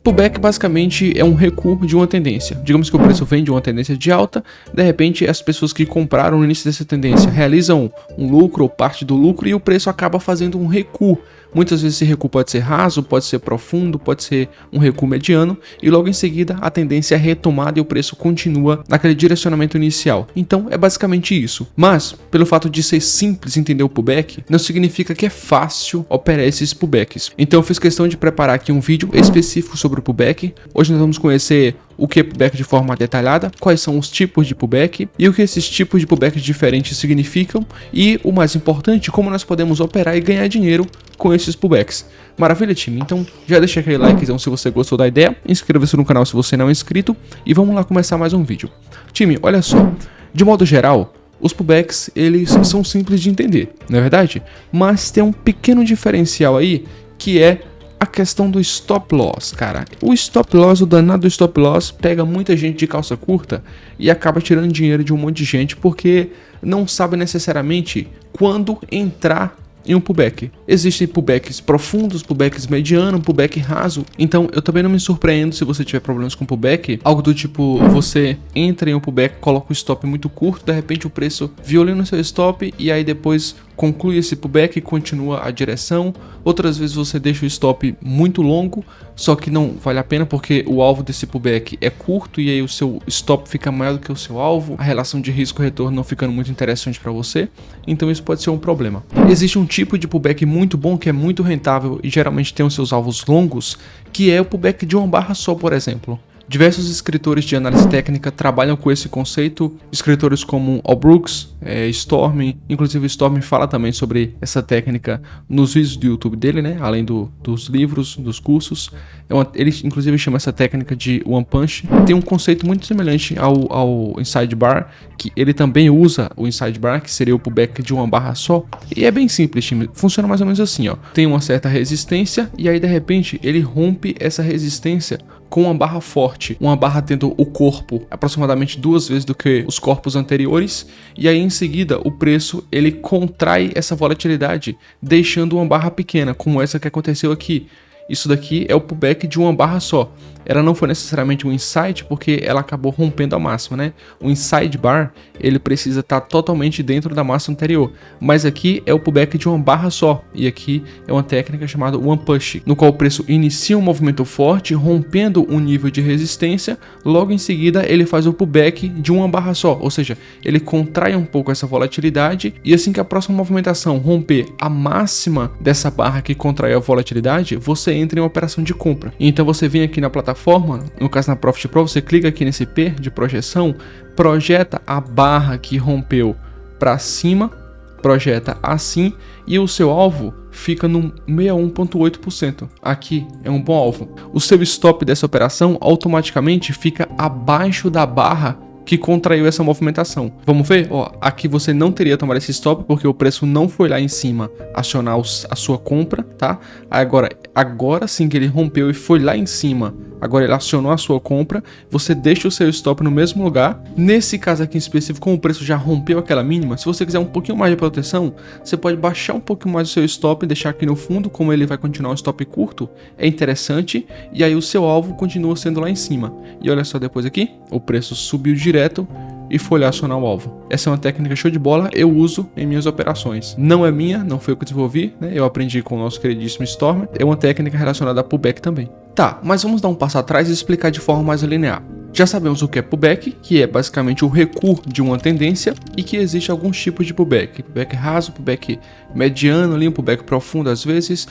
Pullback basicamente é um recuo de uma tendência. Digamos que o preço vem de uma tendência de alta, de repente as pessoas que compraram no início dessa tendência realizam um lucro ou parte do lucro e o preço acaba fazendo um recuo. Muitas vezes esse recuo pode ser raso, pode ser profundo, pode ser um recuo mediano e logo em seguida a tendência é retomada e o preço continua naquele direcionamento inicial. Então é basicamente isso. Mas, pelo fato de ser simples entender o pullback, não significa que é fácil operar esses pullbacks. Então eu fiz questão de preparar aqui um vídeo específico sobre o pullback. Hoje nós vamos conhecer o que é pullback de forma detalhada, quais são os tipos de pullback e o que esses tipos de pullbacks diferentes significam e, o mais importante, como nós podemos operar e ganhar dinheiro com esses pullbacks. Maravilha, time? Então já deixa aquele likezão se você gostou da ideia, inscreva-se no canal se você não é inscrito e vamos lá começar mais um vídeo. Time, olha só, de modo geral, os pullbacks eles são simples de entender, não é verdade? Mas tem um pequeno diferencial aí que é a questão do stop loss, cara. O stop loss, o danado do stop loss, pega muita gente de calça curta e acaba tirando dinheiro de um monte de gente porque não sabe necessariamente quando entrar em um pullback. Existem pullbacks profundos, pullbacks mediano, pullback raso. Então eu também não me surpreendo se você tiver problemas com pullback. Algo do tipo, você entra em um pullback, coloca o stop muito curto, de repente o preço violina o seu stop e aí depois conclui esse pullback e continua a direção. Outras vezes você deixa o stop muito longo, só que não vale a pena porque o alvo desse pullback é curto e aí o seu stop fica maior do que o seu alvo. A relação de risco-retorno não ficando muito interessante para você. Então isso pode ser um problema. Existe um tipo de pullback muito bom, que é muito rentável e geralmente tem os seus alvos longos, que é o pullback de uma barra só, por exemplo. Diversos escritores de análise técnica trabalham com esse conceito, escritores como Al Brooks, Storm, inclusive Storm fala também sobre essa técnica nos vídeos do YouTube dele, né? Além dos livros, dos cursos. Ele inclusive chama essa técnica de One Punch. Tem um conceito muito semelhante ao Inside Bar, que ele também usa o Inside Bar, que seria o pullback de uma barra só. E é bem simples, time. Funciona mais ou menos assim, ó. Tem uma certa resistência e aí de repente ele rompe essa resistência com uma barra forte, uma barra tendo o corpo aproximadamente 2 vezes do que os corpos anteriores, e aí em seguida o preço ele contrai essa volatilidade, deixando uma barra pequena, como essa que aconteceu aqui. Isso daqui é o pullback de uma barra só. Ela não foi necessariamente um inside porque ela acabou rompendo a máxima, né? O inside bar, ele precisa estar totalmente dentro da máxima anterior. Mas aqui é o pullback de uma barra só. E aqui é uma técnica chamada One Push, no qual o preço inicia um movimento forte, rompendo um nível de resistência. Logo em seguida, ele faz o pullback de uma barra só. Ou seja, ele contrai um pouco essa volatilidade. E assim que a próxima movimentação romper a máxima dessa barra que contrai a volatilidade, você entra em uma operação de compra. Então você vem aqui na plataforma, no caso na Profit Pro, você clica aqui nesse P de projeção, projeta a barra que rompeu para cima, projeta assim e o seu alvo fica no 61,8%. Aqui é um bom alvo. O seu stop dessa operação automaticamente fica abaixo da barra que contraiu essa movimentação. Vamos ver? Ó, aqui você não teria tomado esse stop porque o preço não foi lá em cima acionar a sua compra, tá? Agora sim que ele rompeu e foi lá em cima, agora ele acionou a sua compra, você deixa o seu stop no mesmo lugar. Nesse caso aqui em específico, como o preço já rompeu aquela mínima, se você quiser um pouquinho mais de proteção, você pode baixar um pouquinho mais o seu stop e deixar aqui no fundo, como ele vai continuar um stop curto, é interessante, e aí o seu alvo continua sendo lá em cima. E olha só depois aqui, o preço subiu direto e foi lá acionar o alvo. Essa é uma técnica show de bola, eu uso em minhas operações. Não é minha, não foi eu que desenvolvi, né? Eu aprendi com o nosso queridíssimo Storm. É uma técnica relacionada a pullback também. Tá, mas vamos dar um passo atrás e explicar de forma mais linear. Já sabemos o que é pullback, que é basicamente o recuo de uma tendência, e que existe alguns tipos de pullback. Pullback raso, pullback mediano, ali, um pullback profundo às vezes.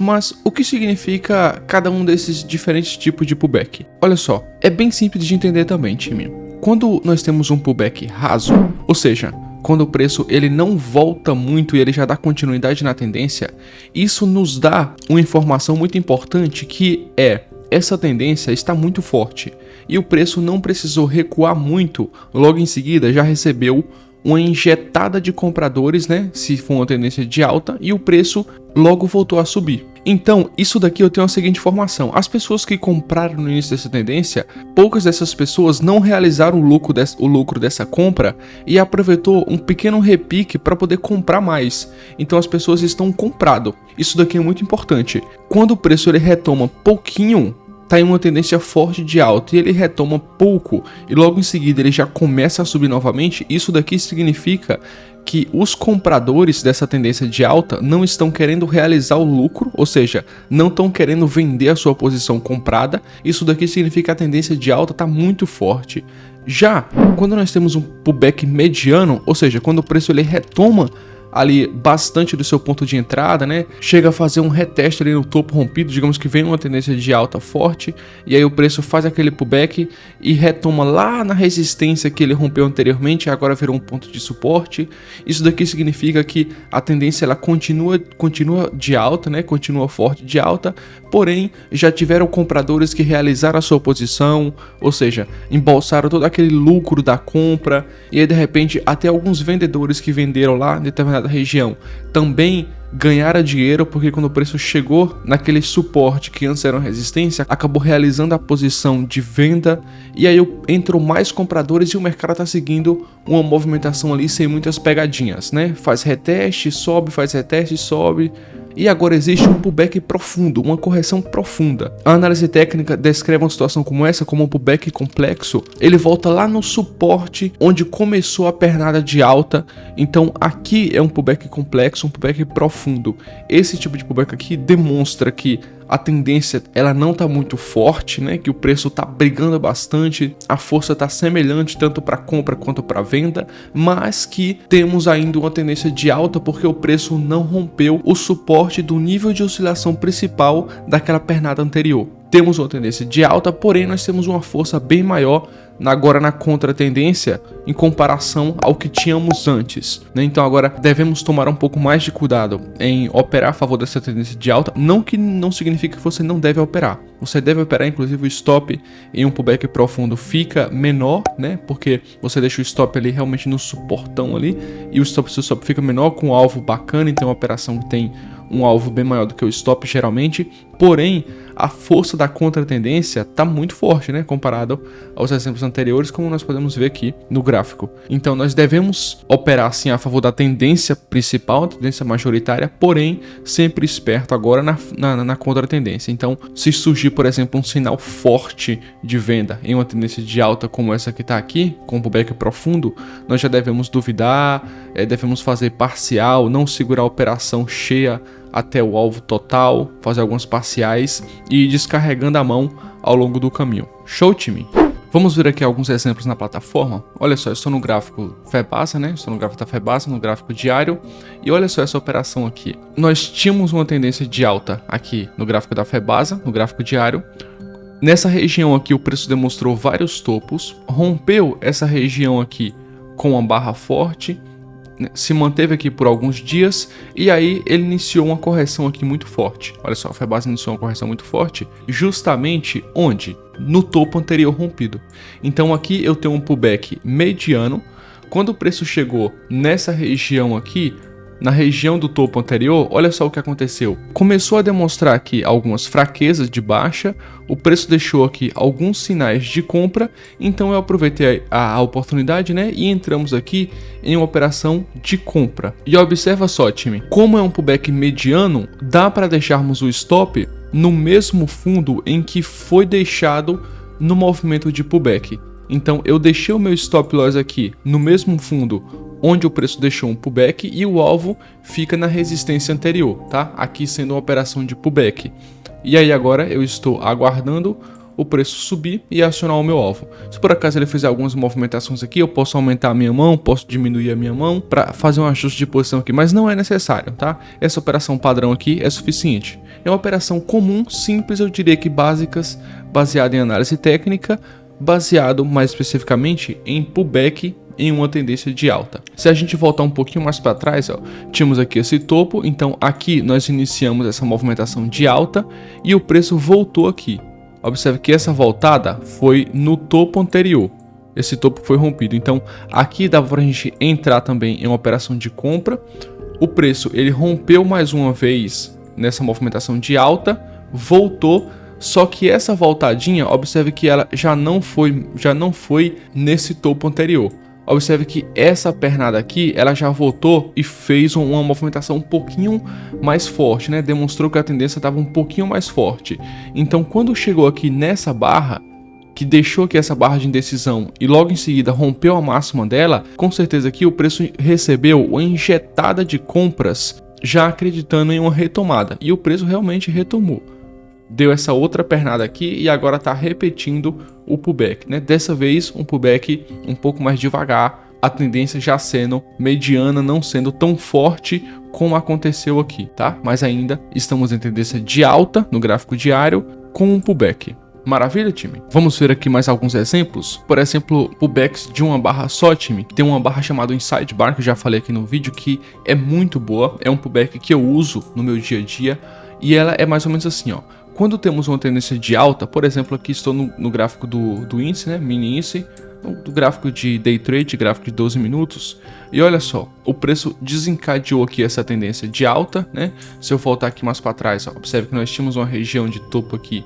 Mas o que significa cada um desses diferentes tipos de pullback? Olha só, é bem simples de entender também, time. Quando nós temos um pullback raso, ou seja, quando o preço ele não volta muito e ele já dá continuidade na tendência, isso nos dá uma informação muito importante que é: essa tendência está muito forte e o preço não precisou recuar muito, logo em seguida já recebeu uma injetada de compradores, né? Se for uma tendência de alta, e o preço logo voltou a subir. Então, isso daqui eu tenho a seguinte informação: as pessoas que compraram no início dessa tendência, poucas dessas pessoas não realizaram o lucro dessa compra e aproveitou um pequeno repique para poder comprar mais. Então as pessoas estão comprado. Isso daqui é muito importante. Quando o preço ele retoma pouquinho está em uma tendência forte de alta e ele retoma pouco e logo em seguida ele já começa a subir novamente, isso daqui significa que os compradores dessa tendência de alta não estão querendo realizar o lucro, ou seja, não estão querendo vender a sua posição comprada. Isso daqui significa que a tendência de alta está muito forte. Já quando nós temos um pullback mediano, ou seja, quando o preço ele retoma ali bastante do seu ponto de entrada, né? Chega a fazer um reteste ali no topo rompido, digamos que vem uma tendência de alta forte, e aí o preço faz aquele pullback e retoma lá na resistência que ele rompeu anteriormente, agora virou um ponto de suporte. Isso daqui significa que a tendência ela continua de alta, né? Continua forte de alta, porém já tiveram compradores que realizaram a sua posição, ou seja, embolsaram todo aquele lucro da compra, e aí de repente até alguns vendedores que venderam lá em determinada região também ganharam dinheiro, porque quando o preço chegou naquele suporte que antes era uma resistência, acabou realizando a posição de venda, e aí entram mais compradores e o mercado está seguindo uma movimentação ali sem muitas pegadinhas, né? Faz reteste, sobe, faz reteste, sobe. E agora existe um pullback profundo, uma correção profunda. A análise técnica descreve uma situação como essa como um pullback complexo. Ele volta lá no suporte onde começou a pernada de alta. Então aqui é um pullback complexo, um pullback profundo. Esse tipo de pullback aqui demonstra que a tendência ela não está muito forte, né? Que o preço está brigando bastante, a força está semelhante tanto para compra quanto para venda, mas que temos ainda uma tendência de alta porque o preço não rompeu o suporte do nível de oscilação principal daquela pernada anterior. Temos uma tendência de alta, porém nós temos uma força bem maior agora na contratendência em comparação ao que tínhamos antes, né? Então agora devemos tomar um pouco mais de cuidado em operar a favor dessa tendência de alta, não que não significa que você não deve operar. Você deve operar, inclusive o stop em um pullback profundo fica menor, né? Porque você deixa o stop ali realmente no suportão ali e o stop fica menor com um alvo bacana, então é uma operação que tem um alvo bem maior do que o stop geralmente, porém a força da contratendência está muito forte, né, comparado aos exemplos anteriores, como nós podemos ver aqui no gráfico. Então nós devemos operar sim a favor da tendência principal, a tendência majoritária, porém sempre esperto agora na contratendência. Então se surgir, por exemplo, um sinal forte de venda em uma tendência de alta como essa que está aqui, com pullback profundo, nós já devemos duvidar, devemos fazer parcial, não segurar a operação cheia até o alvo total, fazer algumas parciais e ir descarregando a mão ao longo do caminho. Show, time? Vamos ver aqui alguns exemplos na plataforma. Olha só, eu estou no gráfico Febasa, né? Estou no gráfico da Febasa, no gráfico diário. E olha só essa operação aqui. Nós tínhamos uma tendência de alta aqui no gráfico da Febasa, no gráfico diário. Nessa região aqui o preço demonstrou vários topos, rompeu essa região aqui com uma barra forte, se manteve aqui por alguns dias e aí ele iniciou uma correção aqui muito forte. Olha só, a Febasa iniciou uma correção muito forte justamente onde? No topo anterior rompido. Então aqui eu tenho um pullback mediano. Quando o preço chegou nessa região aqui, na região do topo anterior, olha só o que aconteceu. Começou a demonstrar aqui algumas fraquezas de baixa, o preço deixou aqui alguns sinais de compra, então eu aproveitei a oportunidade, né, e entramos aqui em uma operação de compra. E observa só, time, como é um pullback mediano, dá para deixarmos o stop no mesmo fundo em que foi deixado no movimento de pullback. Então eu deixei o meu stop loss aqui no mesmo fundo onde o preço deixou um pullback e o alvo fica na resistência anterior, tá? Aqui sendo uma operação de pullback. E aí agora eu estou aguardando o preço subir e acionar o meu alvo. Se por acaso ele fizer algumas movimentações aqui, eu posso aumentar a minha mão, posso diminuir a minha mão para fazer um ajuste de posição aqui, mas não é necessário, tá? Essa operação padrão aqui é suficiente. É uma operação comum, simples, eu diria que básicas, baseada em análise técnica, baseado mais especificamente em pullback em uma tendência de alta. Se a gente voltar um pouquinho mais para trás, ó, tínhamos aqui esse topo, então aqui nós iniciamos essa movimentação de alta e o preço voltou aqui. Observe que essa voltada foi no topo anterior. Esse topo foi rompido, então aqui dava para a gente entrar também em uma operação de compra. O preço ele rompeu mais uma vez nessa movimentação de alta, voltou. Só que essa voltadinha, observe que ela já não foi nesse topo anterior. observe que essa pernada aqui, ela já voltou e fez uma movimentação um pouquinho mais forte, né? Demonstrou que a tendência estava um pouquinho mais forte. Então, quando chegou aqui nessa barra, que deixou aqui essa barra de indecisão e logo em seguida rompeu a máxima dela, com certeza aqui o preço recebeu uma injetada de compras, já acreditando em uma retomada. E o preço realmente retomou. Deu essa outra pernada aqui e agora está repetindo o pullback, né? Dessa vez um pullback um pouco mais devagar, a tendência já sendo mediana, não sendo tão forte como aconteceu aqui, tá? Mas ainda estamos em tendência de alta no gráfico diário com um pullback. Maravilha, time? Vamos ver aqui mais alguns exemplos. Por exemplo, pullbacks de uma barra só, time. Tem uma barra chamada Inside Bar, que eu já falei aqui no vídeo, que é muito boa. É um pullback que eu uso no meu dia a dia. E ela é mais ou menos assim, ó. Quando temos uma tendência de alta, por exemplo, aqui estou no gráfico do índice, né? Mini índice, do gráfico de day trade, gráfico de 12 minutos. E olha só, o preço desencadeou aqui essa tendência de alta, né? Se eu voltar aqui mais para trás, ó, observe que nós tínhamos uma região de topo aqui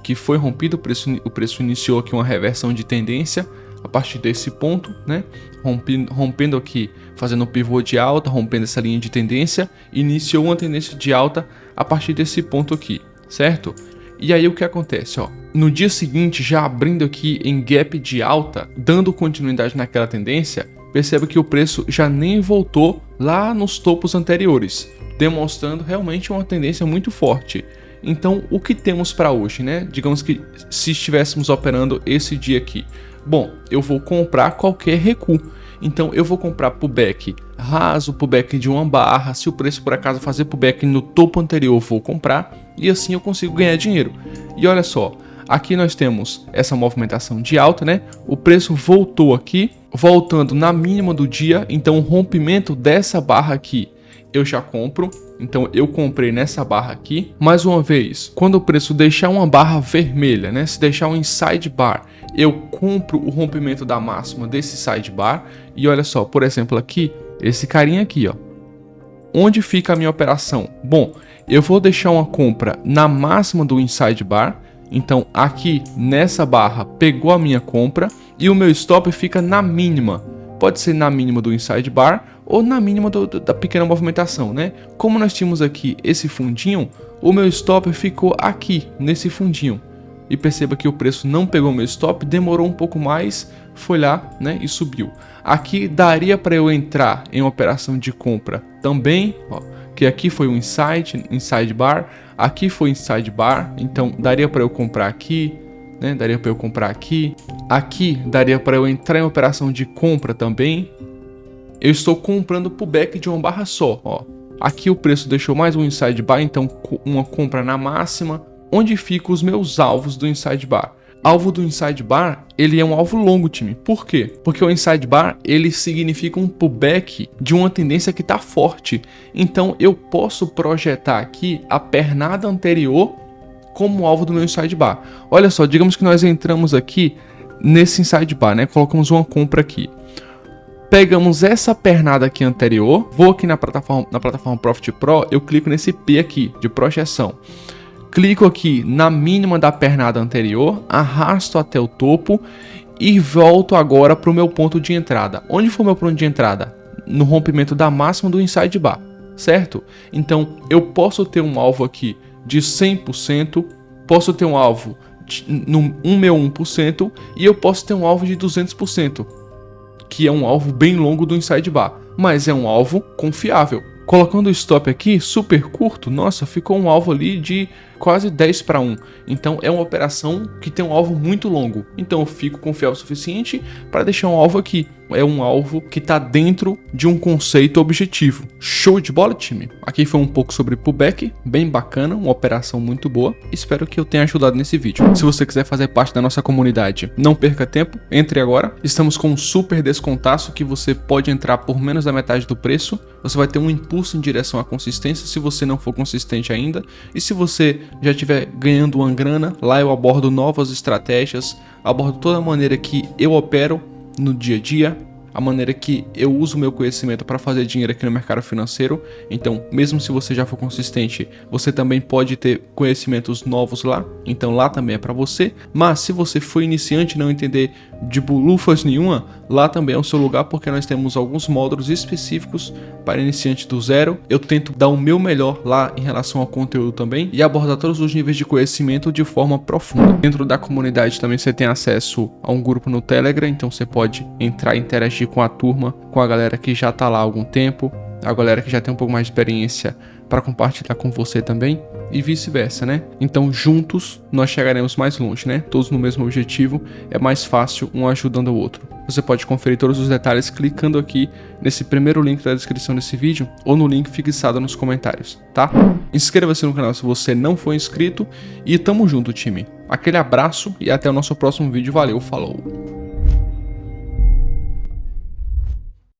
que foi rompido, o preço iniciou aqui uma reversão de tendência a partir desse ponto, né? Rompendo aqui, fazendo um pivô de alta, rompendo essa linha de tendência, iniciou uma tendência de alta a partir desse ponto aqui, certo? E aí o que acontece, ó? No dia seguinte, já abrindo aqui em gap de alta, dando continuidade naquela tendência, percebe que o preço já nem voltou lá nos topos anteriores, demonstrando realmente uma tendência muito forte. Então, o que temos para hoje, né? Digamos que se estivéssemos operando esse dia aqui. Bom, eu vou comprar qualquer recuo. Então, eu vou comprar pullback raso, pullback de uma barra. Se o preço por acaso fazer pullback no topo anterior, eu vou comprar. E assim eu consigo ganhar dinheiro. E olha só, aqui nós temos essa movimentação de alta, né? O preço voltou aqui, voltando na mínima do dia. Então, o rompimento dessa barra aqui, eu já compro. Então eu comprei nessa barra aqui. Mais uma vez, quando o preço deixar uma barra vermelha, né, se deixar um inside bar, eu compro o rompimento da máxima desse side bar. E olha só, por exemplo aqui, esse carinha aqui, ó. Onde fica a minha operação? Bom, eu vou deixar uma compra na máxima do inside bar. Então aqui nessa barra pegou a minha compra e o meu stop fica na mínima. Pode ser na mínima do inside bar ou na mínima da pequena movimentação, né? Como nós tínhamos aqui esse fundinho, o meu stop ficou aqui, nesse fundinho. E perceba que o preço não pegou meu stop, demorou um pouco mais, foi lá, né, e subiu. Aqui daria para eu entrar em uma operação de compra também, ó, que aqui foi um inside bar, aqui foi inside bar, então daria para eu comprar aqui, né? Daria para eu comprar aqui. Aqui daria para eu entrar em operação de compra também. Eu estou comprando pullback de uma barra só, ó. Aqui o preço deixou mais um inside bar, então uma compra na máxima. Onde ficam os meus alvos do inside bar? Alvo do inside bar, ele é um alvo longo, time. Por quê? Porque o inside bar, ele significa um pullback de uma tendência que está forte. Então eu posso projetar aqui a pernada anterior como alvo do meu inside bar. Olha só, digamos que nós entramos aqui nesse inside bar, né? Colocamos uma compra aqui. Pegamos essa pernada aqui anterior, vou aqui na plataforma Profit Pro, eu clico nesse P aqui, de projeção. Clico aqui na mínima da pernada anterior, arrasto até o topo e volto agora para o meu ponto de entrada. Onde foi o meu ponto de entrada? No rompimento da máxima do inside bar, certo? Então, eu posso ter um alvo aqui de 100%, posso ter um alvo no 1/1% e eu posso ter um alvo de 200%, que é um alvo bem longo do inside bar, mas é um alvo confiável. Colocando o stop aqui, super curto, nossa, ficou um alvo ali de quase 10/1. Então é uma operação que tem um alvo muito longo. Então eu fico confiável o suficiente para deixar um alvo aqui. É um alvo que está dentro de um conceito objetivo. Show de bola, time? Aqui foi um pouco sobre pullback, bem bacana, uma operação muito boa. Espero que eu tenha ajudado nesse vídeo. Se você quiser fazer parte da nossa comunidade, não perca tempo, entre agora. Estamos com um super descontaço que você pode entrar por menos da metade do preço. Você vai ter um impulso em direção à consistência se você não for consistente ainda. E se você já estiver ganhando uma grana, lá eu abordo novas estratégias, abordo toda a maneira que eu opero no dia a dia, a maneira que eu uso o meu conhecimento para fazer dinheiro aqui no mercado financeiro. Então, mesmo se você já for consistente, você também pode ter conhecimentos novos lá. Então, lá também é para você. Mas se você for iniciante e não entender de bulufas nenhuma, lá também é o seu lugar, porque nós temos alguns módulos específicos para iniciante do zero. Eu tento dar o meu melhor lá em relação ao conteúdo também e abordar todos os níveis de conhecimento de forma profunda. Dentro da comunidade também você tem acesso a um grupo no Telegram, então você pode entrar e interagir com a turma, com a galera que já tá lá há algum tempo, a galera que já tem um pouco mais de experiência para compartilhar com você também e vice-versa, né? Então juntos nós chegaremos mais longe, né? Todos no mesmo objetivo, é mais fácil um ajudando o outro. Você pode conferir todos os detalhes clicando aqui nesse primeiro link da descrição desse vídeo ou no link fixado nos comentários, tá? Inscreva-se no canal se você não for inscrito e tamo junto, time. Aquele abraço e até o nosso próximo vídeo. Valeu, falou!